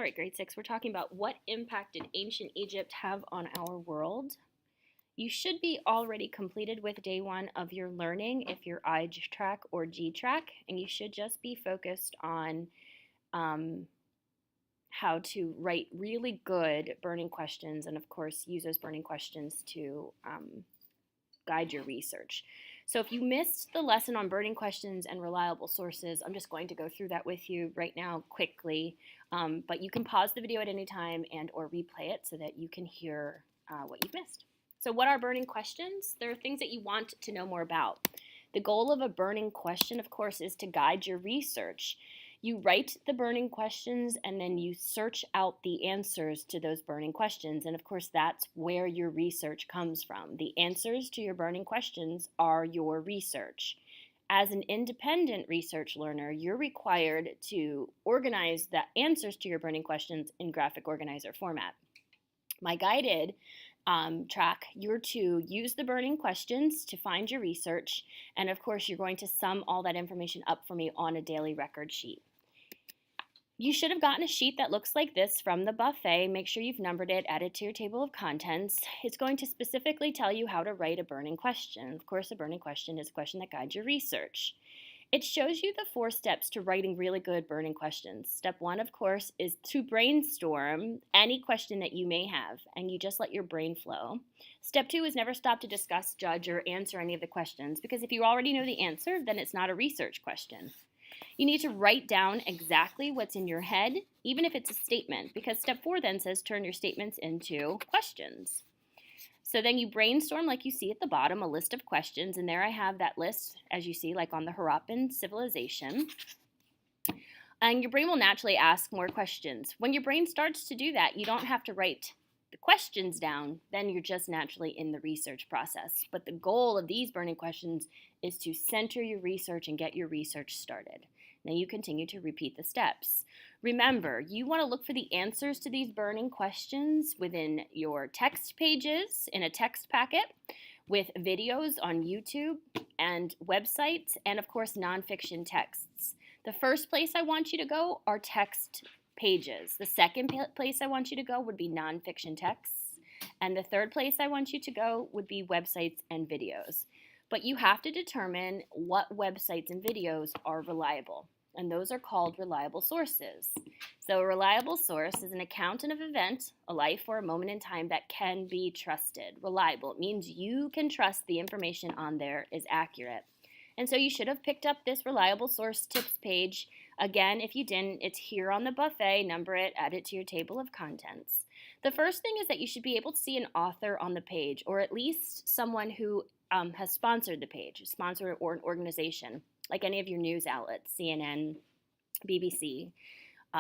All right, grade 6, we're talking about what impact did ancient Egypt have on our world. You should be already completed with day 1 of your learning if you're I track or G track, and you should just be focused on how to write really good burning questions and, of course, use those burning questions to guide your research. So if you missed the lesson on burning questions and reliable sources, I'm just going to go through that with you right now quickly, but you can pause the video at any time and or replay it so that you can hear what you've missed. So what are burning questions? They're things that you want to know more about. The goal of a burning question, of course, is to guide your research. You write the burning questions and then you search out the answers to those burning questions. And of course, that's where your research comes from. The answers to your burning questions are your research. As an independent research learner, you're required to organize the answers to your burning questions in graphic organizer format. My guided track, you're to use the burning questions to find your research. And of course, you're going to sum all that information up for me on a daily record sheet. You should have gotten a sheet that looks like this from the buffet. Make sure you've numbered it, add it to your table of contents. It's going to specifically tell you how to write a burning question. Of course, a burning question is a question that guides your research. It shows you the 4 steps to writing really good burning questions. Step 1, of course, is to brainstorm any question that you may have, and you just let your brain flow. Step 2 is never stop to discuss, judge, or answer any of the questions, because if you already know the answer, then it's not a research question. You need to write down exactly what's in your head, even if it's a statement, because step 4 then says turn your statements into questions. So then you brainstorm, like you see at the bottom, a list of questions, and there I have that list, as you see, like on the Harappan civilization. And your brain will naturally ask more questions. When your brain starts to do that, you don't have to write the questions down, then you're just naturally in the research process. But the goal of these burning questions is to center your research and get your research started. Now you continue to repeat the steps. Remember, you want to look for the answers to these burning questions within your text pages in a text packet, with videos on YouTube and websites, and of course nonfiction texts. The first place I want you to go are text pages. The second place I want you to go would be nonfiction texts. And the third place I want you to go would be websites and videos. But you have to determine what websites and videos are reliable. And those are called reliable sources. So a reliable source is an account of an event, a life, or a moment in time that can be trusted. Reliable. It means you can trust the information on there is accurate. And so you should have picked up this reliable source tips page. Again, if you didn't, it's here on the buffet. Number it, add it to your table of contents. The first thing is that you should be able to see an author on the page, or at least someone who has sponsored the page, a sponsor or an organization, like any of your news outlets, CNN, BBC,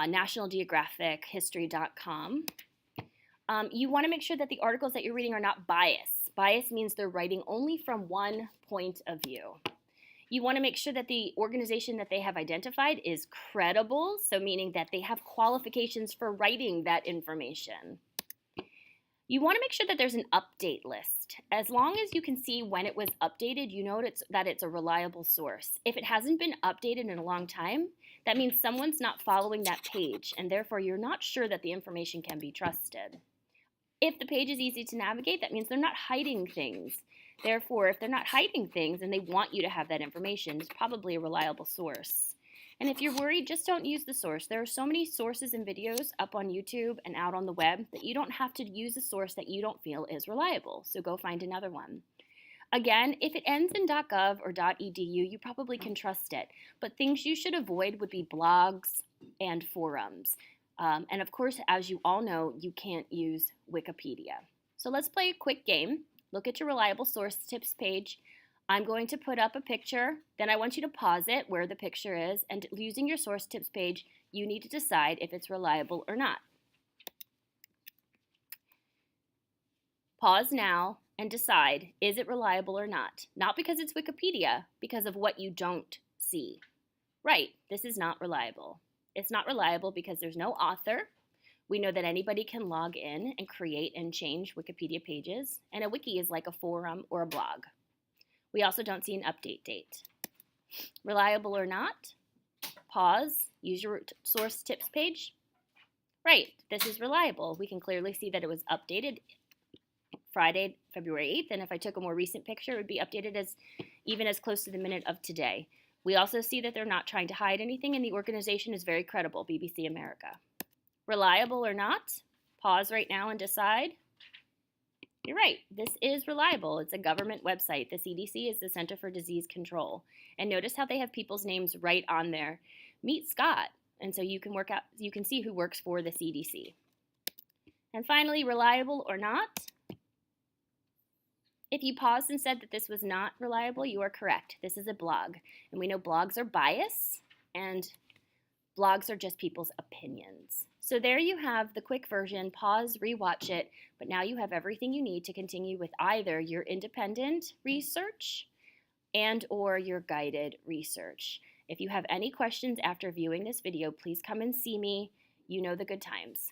National Geographic, History.com. You want to make sure that the articles that you're reading are not biased. Bias means they're writing only from one point of view. You want to make sure that the organization that they have identified is credible, so meaning that they have qualifications for writing that information. You want to make sure that there's an update list. As long as you can see when it was updated, you know that it's a reliable source. If it hasn't been updated in a long time, that means someone's not following that page, and therefore you're not sure that the information can be trusted. If the page is easy to navigate, that means they're not hiding things. Therefore, if they're not hiding things and they want you to have that information, it's probably a reliable source. And if you're worried, just don't use the source. There are so many sources and videos up on YouTube and out on the web that you don't have to use a source that you don't feel is reliable. So go find another one. Again, if it ends in .gov or .edu, you probably can trust it. But things you should avoid would be blogs and forums. And of course, as you all know, you can't use Wikipedia. So let's play a quick game. Look at your reliable source tips page. I'm going to put up a picture. Then I want you to pause it where the picture is. And using your source tips page, you need to decide if it's reliable or not. Pause now and decide, is it reliable or not? Not because it's Wikipedia, because of what you don't see. Right, this is not reliable. It's not reliable because there's no author. We know that anybody can log in and create and change Wikipedia pages, and a wiki is like a forum or a blog. We also don't see an update date. Reliable or not? Pause, use your source tips page. Right, this is reliable. We can clearly see that it was updated Friday, February 8th, and if I took a more recent picture, it would be updated as even as close to the minute of today. We also see that they're not trying to hide anything, and the organization is very credible, BBC America. Reliable or not? Pause right now and decide. You're right, this is reliable. It's a government website. The CDC is the Center for Disease Control. And notice how they have people's names right on there. Meet Scott. And so you can see who works for the CDC. And finally, reliable or not? If you paused and said that this was not reliable, you are correct. This is a blog. And we know blogs are biased, and blogs are just people's opinions. So there you have the quick version. Pause, rewatch it, but now you have everything you need to continue with either your independent research and or your guided research. If you have any questions after viewing this video, please come and see me. You know the good times.